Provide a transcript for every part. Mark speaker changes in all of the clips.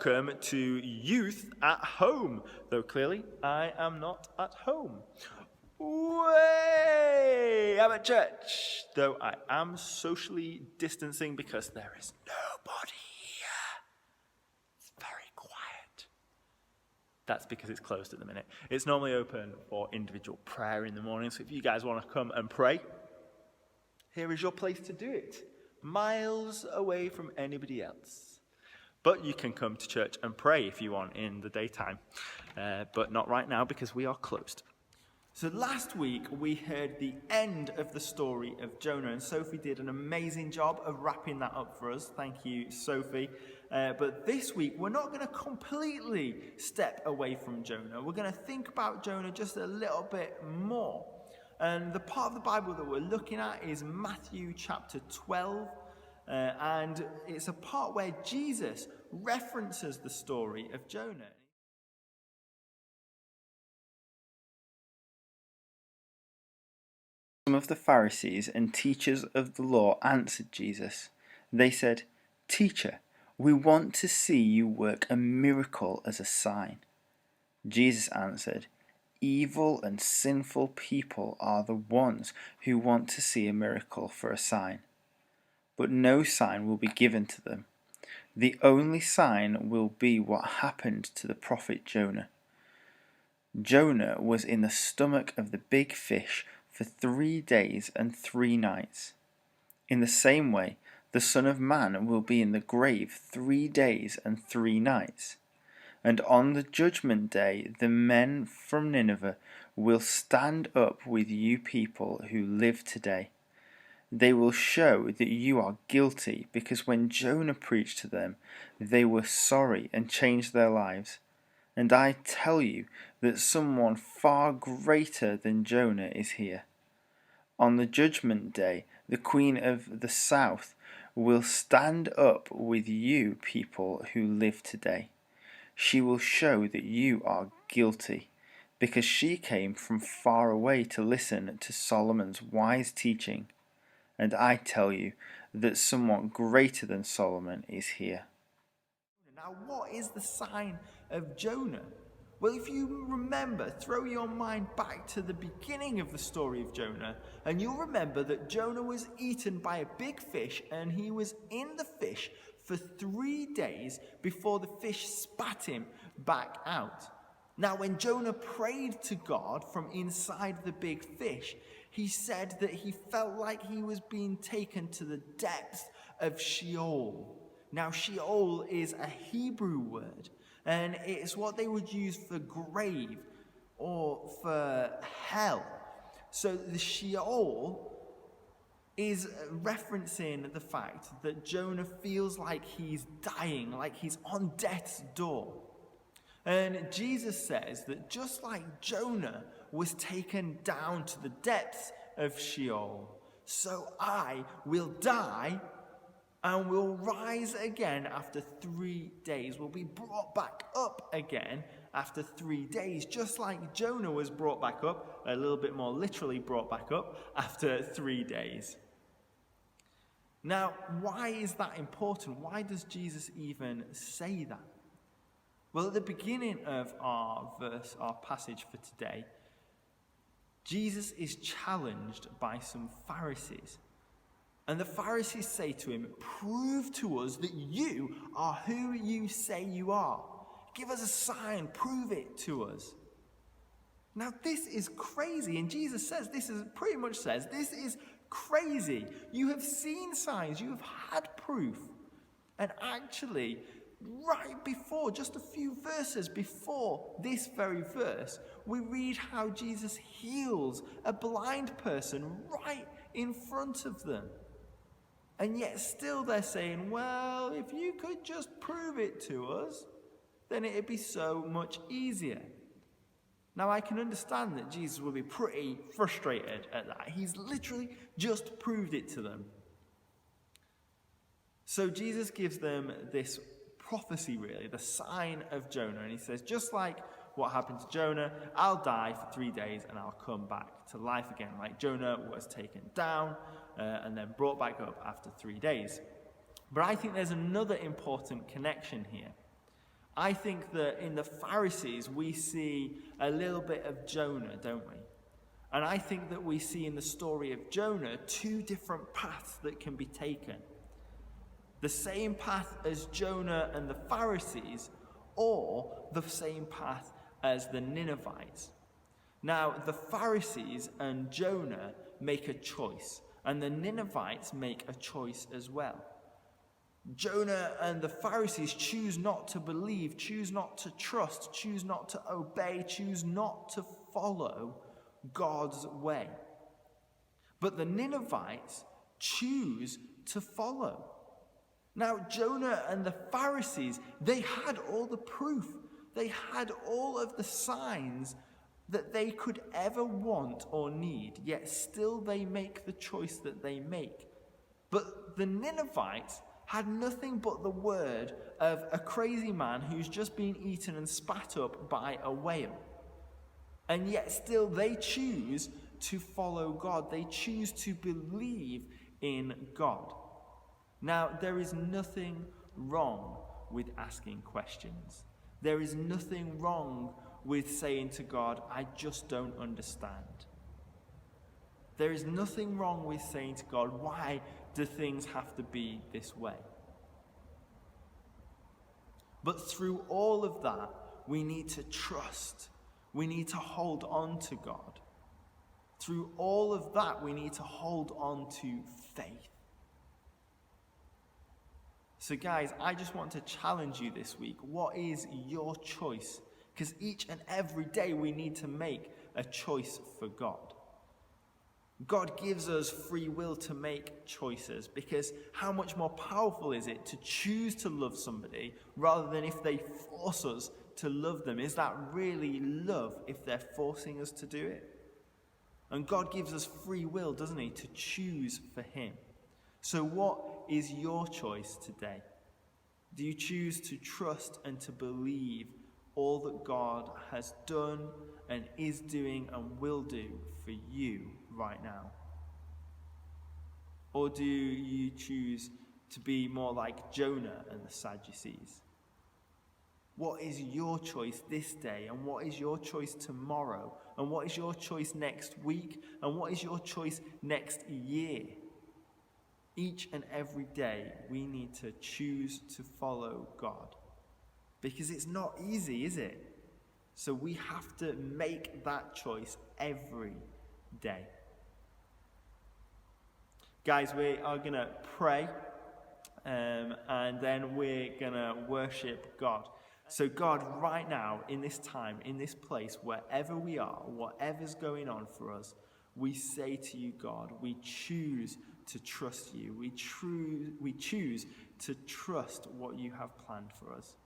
Speaker 1: Welcome to Youth at Home, though clearly I am not at home. Way! I'm at church, though I am socially distancing because there is nobody here. It's very quiet. That's because it's closed at the minute. It's normally open for individual prayer in the morning, so if you guys want to come and pray, here is your place to do it, miles away from anybody else. But you can come to church and pray if you want in the daytime, but not right now because we are closed. So last week we heard the end of the story of Jonah, and Sophie did an amazing job of wrapping that up for us. Thank you, Sophie. But this week we're not going to completely step away from Jonah. We're going to think about Jonah just a little bit more. And the part of the Bible that we're looking at is Matthew chapter 12. And it's a part where Jesus references the story of Jonah. Some of the Pharisees and teachers of the law answered Jesus. They said, "Teacher, we want to see you work a miracle as a sign." Jesus answered, "Evil and sinful people are the ones who want to see a miracle for a sign. But no sign will be given to them. The only sign will be what happened to the prophet Jonah. Jonah was in the stomach of the big fish for 3 days and 3 nights. In the same way, the Son of Man will be in the grave 3 days and 3 nights. And on the judgment day, the men from Nineveh will stand up with you people who live today. They will show that you are guilty because when Jonah preached to them, they were sorry and changed their lives. And I tell you that someone far greater than Jonah is here. On the judgment day, the Queen of the South will stand up with you people who live today. She will show that you are guilty because she came from far away to listen to Solomon's wise teaching. And I tell you that someone greater than Solomon is here." Now, what is the sign of Jonah? Well, if you remember, throw your mind back to the beginning of the story of Jonah, and you'll remember that Jonah was eaten by a big fish, and he was in the fish for 3 days before the fish spat him back out. Now, when Jonah prayed to God from inside the big fish, he said that he felt like he was being taken to the depths of Sheol. Now, Sheol is a Hebrew word, and it's what they would use for grave or for hell. So the Sheol is referencing the fact that Jonah feels like he's dying, like he's on death's door. And Jesus says that just like Jonah was taken down to the depths of Sheol, so I will die and will rise again after 3 days, will be brought back up again after 3 days, just like Jonah was brought back up, a little bit more literally brought back up after 3 days. Now, why is that important? Why does Jesus even say that? Well, at the beginning of our passage for today, Jesus is challenged by some Pharisees. And the Pharisees say to him, "Prove to us that you are who you say you are. Give us a sign, prove it to us." Now, this is crazy. And Jesus says, this is crazy. You have seen signs, you have had proof. And actually, right before, just a few verses before this very verse, we read how Jesus heals a blind person right in front of them. And yet still they're saying, well, if you could just prove it to us, then it'd be so much easier. Now, I can understand that Jesus will be pretty frustrated at that. He's literally just proved it to them. So Jesus gives them this prophecy, really, the sign of Jonah. And he says, just like what happened to Jonah, I'll die for 3 days and I'll come back to life again. Like Jonah was taken down and then brought back up after 3 days. But I think there's another important connection here.
Speaker 2: I think that in the Pharisees we see a little bit of Jonah, don't we? And I think that we see in the story of Jonah two different paths that can be taken. The same path as Jonah and the Pharisees, or the same path as the Ninevites. Now, the Pharisees and Jonah make a choice, and the Ninevites make a choice as well. Jonah and the Pharisees choose not to believe, choose not to trust, choose not to obey, choose not to follow God's way. But the Ninevites choose to follow. Now, Jonah and the Pharisees, they had all the proof. They had all of the signs that they could ever want or need, yet still they make the choice that they make. But the Ninevites had nothing but the word of a crazy man who's just been eaten and spat up by a whale. And yet still they choose to follow God. They choose to believe in God. Now, there is nothing wrong with asking questions. There is nothing wrong with saying to God, I just don't understand. There is nothing wrong with saying to God, why do things have to be this way? But through all of that, we need to trust. We need to hold on to God. Through all of that, we need to hold on to faith. So guys, I just want to challenge you this week. What is your choice? Because each and every day we need to make a choice for God. God gives us free will to make choices, because how much more powerful is it to choose to love somebody rather than if they force us to love them? Is that really love if they're forcing us to do it? And God gives us free will, doesn't he, to choose for him. So what is your choice today? Do you choose to trust and to believe all that God has done and is doing and will do for you right now? Or do you choose to be more like Jonah and the Sadducees? What is your choice this day? And what is your choice tomorrow? And what is your choice next week? And what is your choice next year? Each and every day, we need to choose to follow God. Because it's not easy, is it? So we have to make that choice every day. Guys, we are going to pray, and then we're going to worship God. So God, right now, in this time, in this place, wherever we are, whatever's going on for us, we say to you, God, we choose to trust you. We choose to trust what you have planned for us.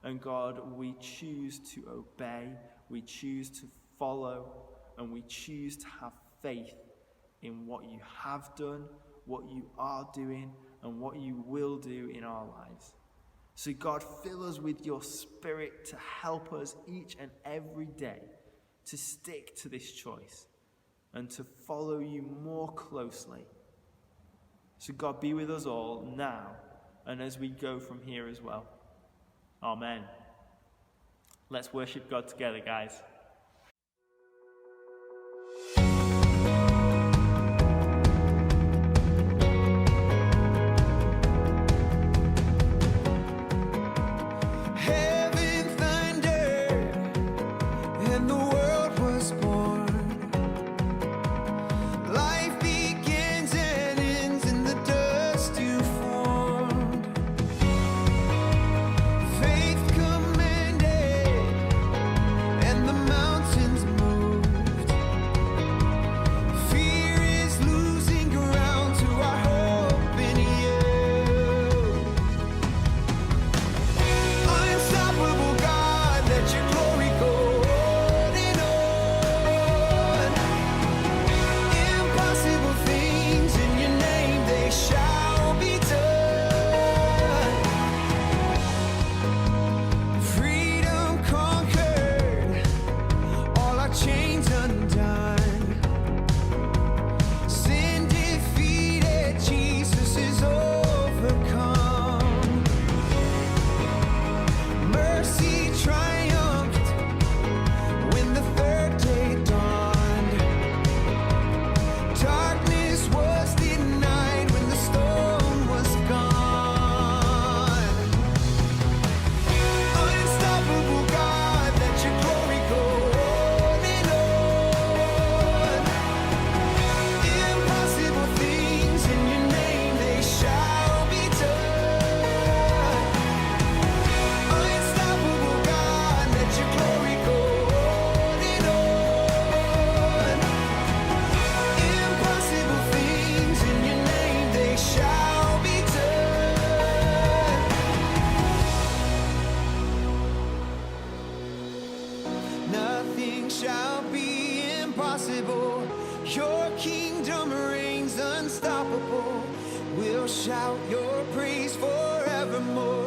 Speaker 2: And God, we choose to obey, we choose to follow, and we choose to have faith in what you have done, what you are doing, and what you will do in our lives. So God, fill us with your Spirit to help us each and every day to stick to this choice and to follow you more closely. So God, be with us all now and as we go from here as well. Amen. Let's worship God together, guys.
Speaker 3: The shall be impossible. Your kingdom reigns unstoppable. We'll shout your praise forevermore.